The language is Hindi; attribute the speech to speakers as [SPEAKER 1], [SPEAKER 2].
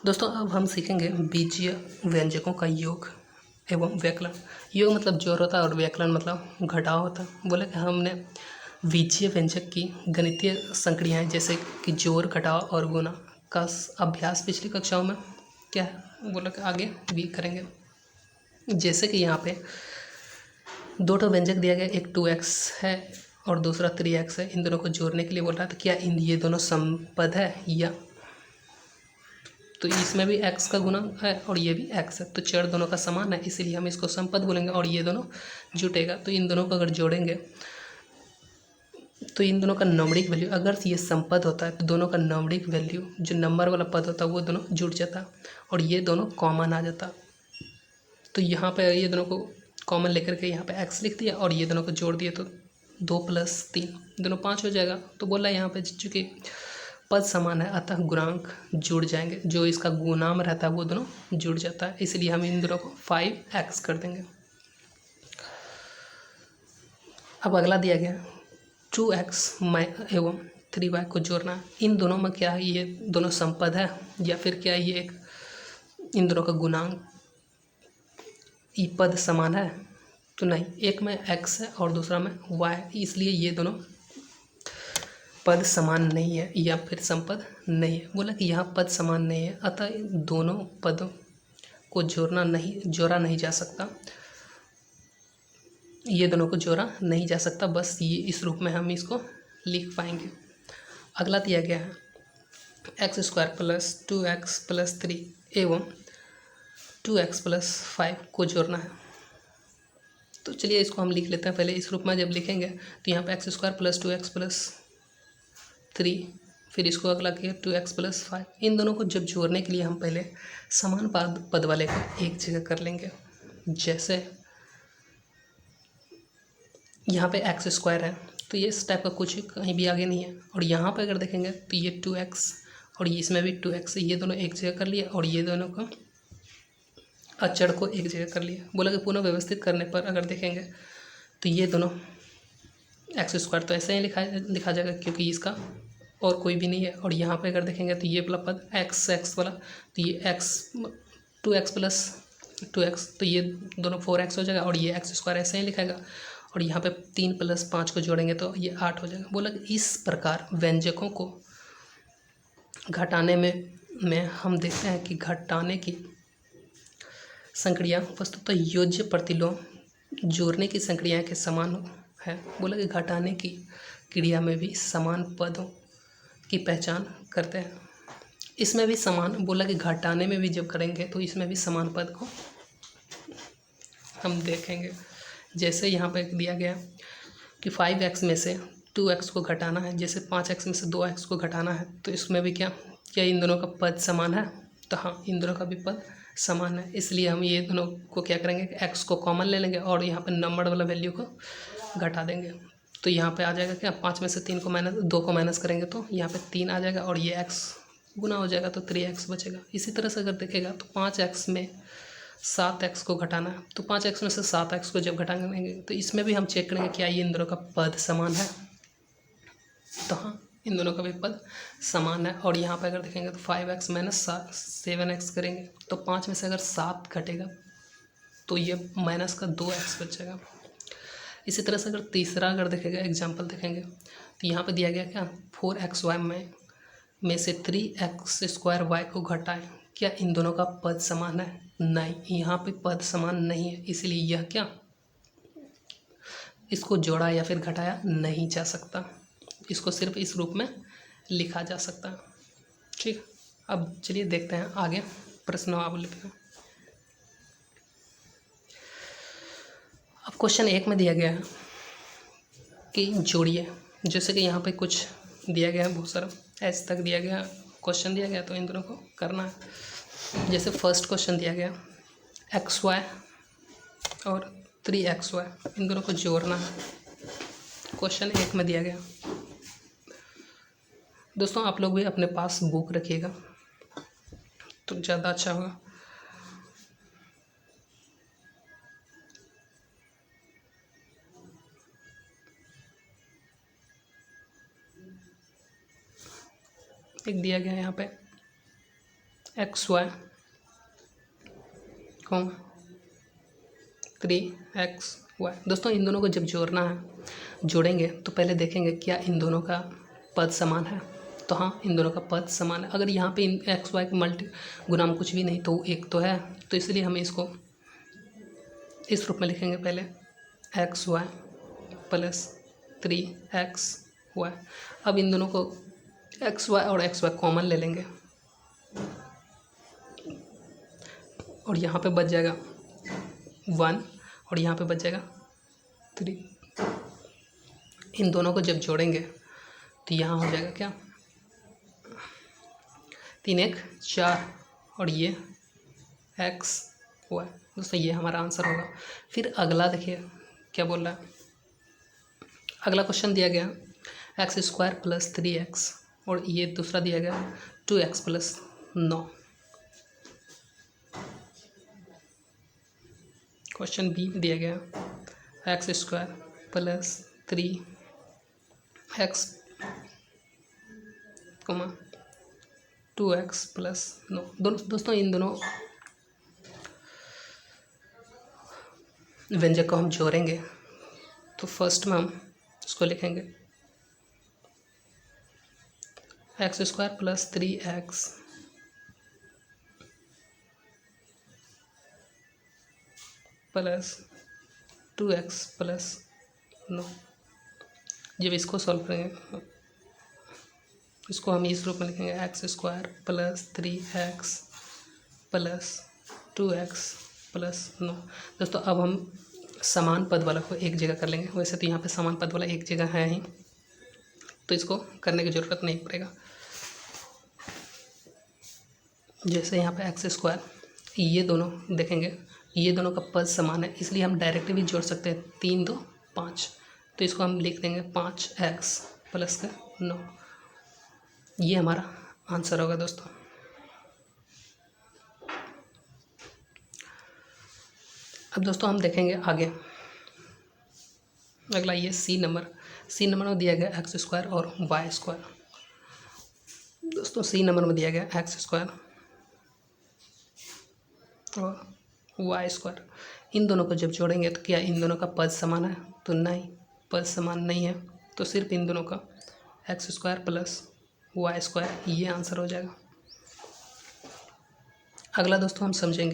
[SPEAKER 1] दोस्तों अब हम सीखेंगे बीजीय व्यंजकों का योग एवं व्याकरण। योग मतलब जोड़ होता है और व्याकरण मतलब घटाव होता है। बोले कि हमने बीजीय व्यंजक की गणितीय संक्रियाएं जैसे कि जोड़, घटाव और गुणा का अभ्यास पिछली कक्षाओं में क्या है बोला कि आगे भी करेंगे। जैसे कि यहाँ पे दो ठो व्यंजक दिया गया, एक 2x है और दूसरा 3x है। इन दोनों को जोड़ने के लिए बोल रहा है तो क्या ये दोनों समपद है या तो इसमें भी x का गुना है और ये भी x है, तो चर दोनों का समान है इसीलिए हम इसको समपद बोलेंगे और ये दोनों जुटेगा। तो इन दोनों को अगर जोड़ेंगे तो इन दोनों का नंबरिक वैल्यू, अगर ये समपद होता है तो दोनों का नंबरिक वैल्यू जो नंबर वाला पद होता है वो दोनों जुड़ जाता और ये दोनों कॉमन आ जाता। तो यहाँ पे ये दोनों को कॉमन लेकर के यहाँ पे x लिख दिया और ये दोनों को जोड़ दिए तो 2 + 3 दोनों 5 हो जाएगा। तो बोला यहाँ पे चूँकि पद समान है अतः गुणांक जुड़ जाएंगे, जो इसका गुणाम रहता है वो दोनों जुड़ जाता है, इसलिए हम इन दोनों को 5x कर देंगे। अब अगला दिया गया 2x एवं 3y को जोड़ना है। इन दोनों में क्या है, ये दोनों समपद है या फिर क्या ये एक इन दोनों का गुणांक ई पद समान है? तो नहीं, एक में x है और दूसरा में y, इसलिए ये दोनों पद समान नहीं है या फिर समपद नहीं है। बोला कि यहाँ पद समान नहीं है अतः दोनों पदों को जोड़ा नहीं जा सकता, ये दोनों को जोड़ा नहीं जा सकता, बस ये इस रूप में हम इसको लिख पाएंगे। अगला दिया गया है x² + 2x + 3 एवं 2x + 5 को जोड़ना है। तो चलिए इसको हम लिख लेते हैं। पहले इस रूप में जब लिखेंगे तो यहाँ पे x² + 2x + 3, फिर इसको अगला किया 2x + 5। इन दोनों को जब जोड़ने के लिए हम पहले समान पद वाले को एक जगह कर लेंगे। जैसे यहाँ पे x² है तो ये इस टाइप का कुछ कहीं भी आगे नहीं है, और यहाँ पे अगर देखेंगे तो ये 2x और ये इसमें भी 2x, ये दोनों एक जगह कर लिया और ये दोनों को अचर को एक जगह कर लिया। बोला कि पुनः व्यवस्थित करने पर अगर देखेंगे तो ये दोनों x² तो ऐसे ही लिखा जाएगा क्योंकि इसका और कोई भी नहीं है, और यहाँ पे अगर देखेंगे तो ये वाला पद x वाला तो ये x 2x + 2x तो ये दोनों 4x हो जाएगा और ये x² ऐसे ही लिखाएगा, और यहाँ पे 3 + 5 को जोड़ेंगे तो ये 8 हो जाएगा। बोला कि इस प्रकार व्यंजकों को घटाने में हम देखते हैं कि घटाने की संक्रिया वस्तुतः योज्य प्रतिलोम जोड़ने की संक्रिया के समान है। बोला कि घटाने की क्रिया में भी समान पदों की पहचान करते हैं। इसमें भी समान, बोला कि घटाने में भी जब करेंगे तो इसमें भी समान पद को हम देखेंगे। जैसे यहाँ पर दिया गया कि 5x में से 2x को घटाना है, जैसे 5x में से 2x को घटाना है, तो इसमें भी क्या इन दोनों का पद समान है? तो हाँ, इन दोनों का भी पद समान है, इसलिए हम ये दोनों को क्या करेंगे कि x को कॉमन ले लेंगे और यहाँ पर नंबर वाला वैल्यू को घटा देंगे। तो यहाँ पे आ जाएगा क्या, 5 में से 2 को माइनस करेंगे तो यहाँ पे 3 आ जाएगा और ये x गुना हो जाएगा तो 3x बचेगा। इसी तरह से अगर देखेगा तो 5x में 7x को घटाना है, तो 5x में से 7x को जब घटाएंगे तो इसमें भी हम चेक करेंगे क्या ये इन दोनों का पद समान है? तो हाँ, इन दोनों का भी पद समान है। और यहाँ पर अगर देखेंगे तो 5x - 7x करेंगे तो 5 में से अगर 7 घटेगा तो ये माइनस का 2x बचेगा। इसी तरह से अगर तीसरा अगर देखेगा एग्जाम्पल देखेंगे तो यहाँ पे दिया गया क्या 4xy में से 3x² y को घटाएं, क्या इन दोनों का पद समान है? नहीं, यहाँ पे पद समान नहीं है, इसलिए यह क्या इसको जोड़ा या फिर घटाया नहीं जा सकता, इसको सिर्फ इस रूप में लिखा जा सकता है। ठीक, अब चलिए देखते हैं आगे प्रश्नावली पे। अब क्वेश्चन 1 में दिया गया है कि जोड़िए, जैसे कि यहाँ पे कुछ दिया गया है, बहुत सारा एस तक दिया गया क्वेश्चन दिया गया, तो इन दोनों को करना है। जैसे फर्स्ट क्वेश्चन दिया गया xy और 3xy, इन दोनों को जोड़ना है, क्वेश्चन 1 में दिया गया। दोस्तों आप लोग भी अपने पास बुक रखिएगा तो ज़्यादा अच्छा होगा। एक दिया गया यहाँ पे एक्स वाई 3xy। दोस्तों इन दोनों को जब जोड़ना है, जोड़ेंगे तो पहले देखेंगे क्या इन दोनों का पद समान है। तो हाँ, इन दोनों का पद समान है। अगर यहाँ पे इन एक्स वाई के मल्टी गुना में कुछ भी नहीं तो एक तो है, तो इसलिए हम इसको इस रूप में लिखेंगे। पहले एक्स वाई प्लस 3xy। अब इन दोनों को एक्स वाई और एक्स वाई कॉमन ले लेंगे और यहाँ पे बच जाएगा 1 और यहाँ पे बच जाएगा 3। इन दोनों को जब जोड़ेंगे तो यहाँ हो जाएगा क्या, 3 1 4 और ये एक्स वाई। दोस्तों ये हमारा आंसर होगा। फिर अगला देखिए क्या बोल रहा है। अगला क्वेश्चन दिया गया x² प्लस 3x और ये दूसरा दिया गया 2x प्लस 9। क्वेश्चन बी दिया गया x² plus 3x 2x plus 9। दोस्तों इन दोनों व्यंजक को हम जोड़ेंगे तो फर्स्ट में हम इसको लिखेंगे x² plus 3x plus 2x plus 9। जब इसको सॉल्व करेंगे इसको हम इस रूप में लिखेंगे x² plus 3x plus 2x plus 9। दोस्तों अब हम समान पद वाला को एक जगह कर लेंगे। वैसे तो यहाँ पे समान पद वाला एक जगह है ही, तो इसको करने की ज़रूरत नहीं पड़ेगा। जैसे यहाँ पे x², ये दोनों देखेंगे, ये दोनों का पद समान है इसलिए हम डायरेक्ट भी जोड़ सकते हैं। 3 2 5, तो इसको हम लिख देंगे 5x प्लस 9। ये हमारा आंसर होगा दोस्तों। अब दोस्तों हम देखेंगे आगे अगला, ये सी नंबर में दिया गया x² और y²। दोस्तों सी नंबर में दिया गया x² और y²। इन दोनों को जब जोड़ेंगे तो क्या इन दोनों का पद समान है, तो नहीं, पद समान नहीं है। तो सिर्फ इन दोनों का x² प्लस y² ये आंसर हो जाएगा। अगला दोस्तों हम समझेंगे